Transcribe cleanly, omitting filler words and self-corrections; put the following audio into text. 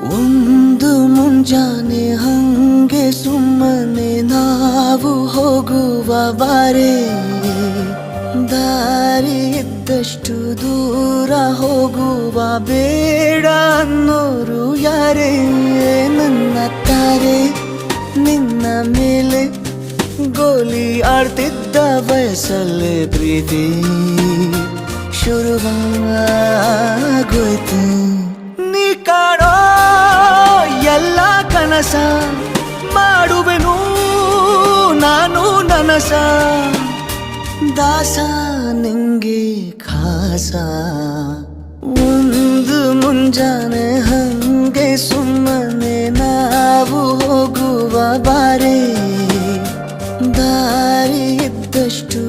ಒಂದು ಮುಂಜಾನೆ ಹಂಗೆ ಸುಮ್ಮನೆ ನಾವು ಹೋಗುವ ಬಾರೆ, ದಾರಿ ಇದ್ದಷ್ಟು ದೂರ ಹೋಗುವ ಬೇಡ ಅನ್ನೋರು ಯಾರೇ. ನನ್ನ ತಾರೆ ನಿನ್ನ ಮೇಲೆ ಗೋಲಿ ಆಡ್ತಿದ್ದ ವಯಸ್ಸಲ್ಲೇ ಪ್ರೀತಿ ಶುರುವಾಗೋಯ್ತು. ನೀ ಕಾಣೋ ಎಲ್ಲ ಕನಸ ಮಾಡುವೆನು ನಾನು ನನಸ, ದಾಸ ನಿಂಗೆ ಖಾಸ. ಒಂದು ಮುಂಜಾನೆ ಹಂಗೆ ಸುಮ್ಮನೆ ನಾವು ಹೋಗುವ ಬಾರೆ, ದಾರಿ ಇದ್ದಷ್ಟು